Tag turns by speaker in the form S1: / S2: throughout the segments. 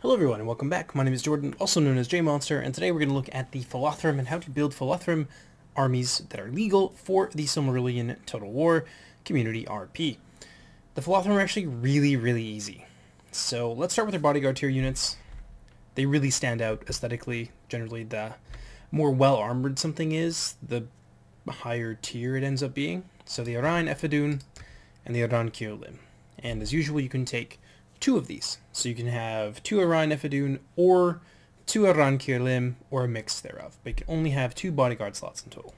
S1: Hello everyone and welcome back. My name is Jordan, also known as JMonster, and today we're going to look at the Falathrim and how to build Falathrim armies that are legal for the Silmarillion Total War Community RP. The Falathrim are actually really easy. So let's start with their bodyguard tier units. They really stand out aesthetically. Generally, the more well-armored something is, the higher tier it ends up being. So the Arain Efedun and the Arain Kirlim. And as usual, you can take two of these. So you can have two Arain Efedun or two Arain Kirlim or a mix thereof. But you can only have two bodyguard slots in total.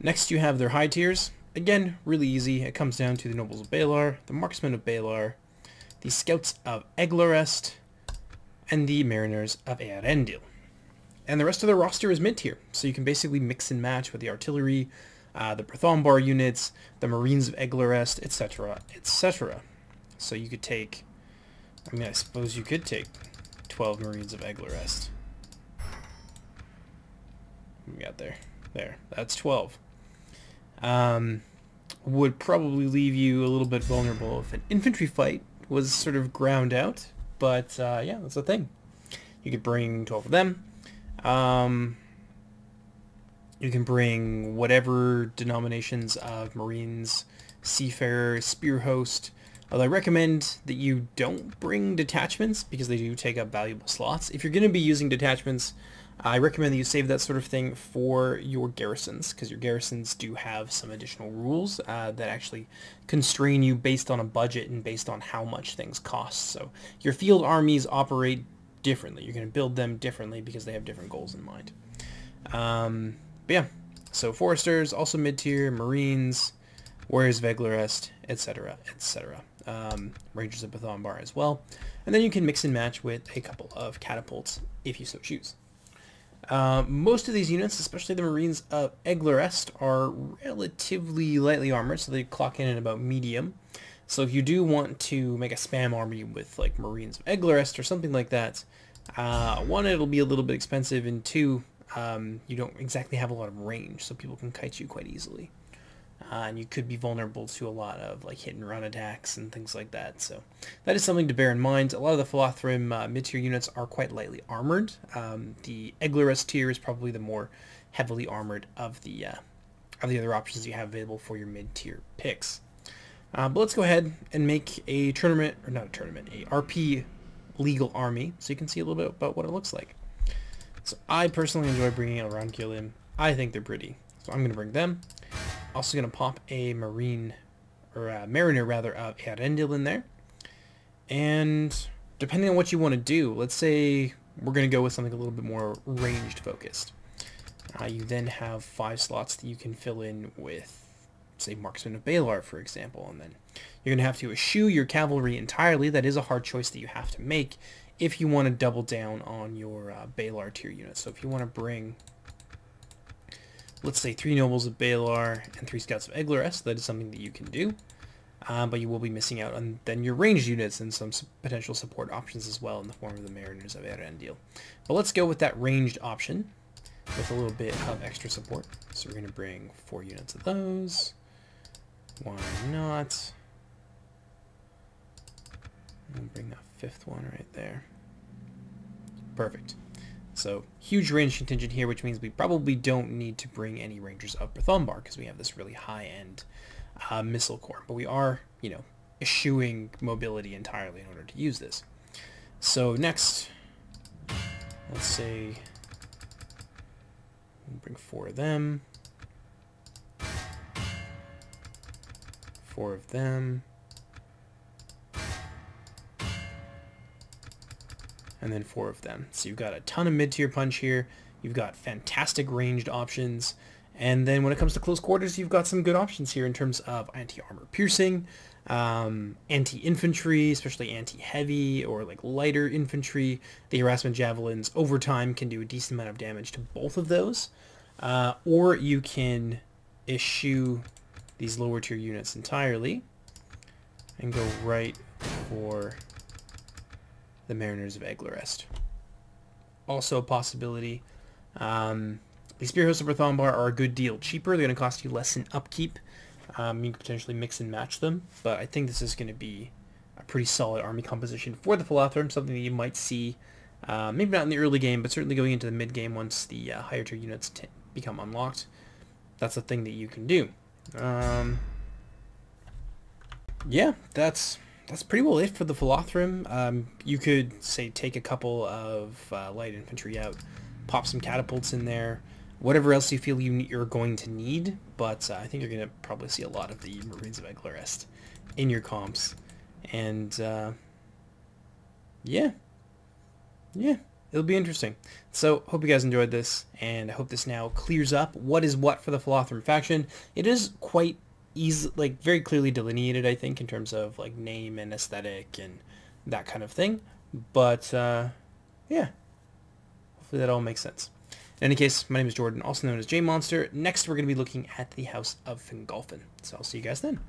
S1: Next you have their high tiers. Again, really easy. It comes down to the Nobles of Balar, the Marksmen of Balar, the Scouts of Eglarest, and the Mariners of Eärendil. And the rest of the roster is mid-tier. So you can basically mix and match with the artillery, the Brythonbar units, the Marines of Eglarest, etc., etc. So you could take, I suppose you could take 12 Marines of Eglarest. We got there. There. That's 12. Would probably leave you a little bit vulnerable if an infantry fight was sort of ground out. But, yeah, that's the thing. You could bring 12 of them. You can bring whatever denominations of Marines, Seafarer, Spearhost. Although I recommend that you don't bring detachments because they do take up valuable slots. If you're going to be using detachments, I recommend that you save that sort of thing for your garrisons, because your garrisons do have some additional rules that actually constrain you based on a budget and based on how much things cost. So your field armies operate differently. You're going to build them differently because they have different goals in mind. But yeah, so Foresters, also mid-tier, Marines, Warriors of Eglarest, etc., etc. Rangers of Brythonbar as well. And then you can mix and match with a couple of catapults if you so choose. Most of these units, especially the Marines of Eglarest, are relatively lightly armored, so they clock in at about medium. So if you do want to make a spam army with like Marines of Eglarest or something like that, one, it'll be a little bit expensive, and two, you don't exactly have a lot of range, so people can kite you quite easily. And you could be vulnerable to a lot of like hit and run attacks and things like that. So that is something to bear in mind. A lot of the Falathrim mid-tier units are quite lightly armored. The Eglarest tier is probably the more heavily armored of the other options you have available for your mid-tier picks. But let's go ahead and make a tournament, or not a tournament, a RP legal army, so you can see a little bit about what it looks like. So I personally enjoy bringing it around Kirlim. I think they're pretty, so I'm going to bring them. Also going to pop a Mariner rather of Eärendil in there. And depending on what you want to do, let's say we're going to go with something a little bit more ranged focused. You then have 5 slots that you can fill in with, say, Marksmen of Balar, for example. And then you're going to have to eschew your cavalry entirely. That is a hard choice that you have to make if you want to double down on your Balar tier units. So if you want to bring, let's say, 3 Nobles of Balar and 3 Scouts of Eglarest, that is something that you can do. But you will be missing out on then your ranged units and some potential support options as well in the form of the Mariners of Eärendil. But let's go with that ranged option with a little bit of extra support. So we're going to bring 4 units of those. Why not? I'll bring that 5th one right there. Perfect. So, huge range contingent here, which means we probably don't need to bring any Rangers of Brythonbar because we have this really high-end missile corps. But we are, you know, eschewing mobility entirely in order to use this. So next, let's say, we'll bring 4 of them. 4 of them. And then 4 of them. So you've got a ton of mid-tier punch here. You've got fantastic ranged options. And then when it comes to close quarters, you've got some good options here in terms of anti-armor piercing, anti-infantry, especially anti-heavy or like lighter infantry. The harassment javelins over time can do a decent amount of damage to both of those. Or you can eschew these lower tier units entirely and go right for the Mariners of Eglarest. Also a possibility. The Spearhosts of Brythonbar are a good deal cheaper. They're going to cost you less in upkeep. You can potentially mix and match them, but I think this is going to be a pretty solid army composition for the Falathrim, something that you might see, maybe not in the early game, but certainly going into the mid game once the higher tier units become unlocked. That's a thing that you can do. Yeah, that's pretty well it for the Falathrim. You could, say, take a couple of light infantry out, pop some catapults in there, whatever else you feel you're going to need, but I think you're going to probably see a lot of the Marines of Eglarest in your comps. And, yeah, it'll be interesting. So, hope you guys enjoyed this, and I hope this now clears up what is what for the Falathrim faction. It is quite easy, like, very clearly delineated, I think, in terms of, like, name and aesthetic and that kind of thing. But, yeah, hopefully that all makes sense. In any case, my name is Jordan, also known as JMonster. Next, we're going to be looking at the House of Fingolfin. So I'll see you guys then.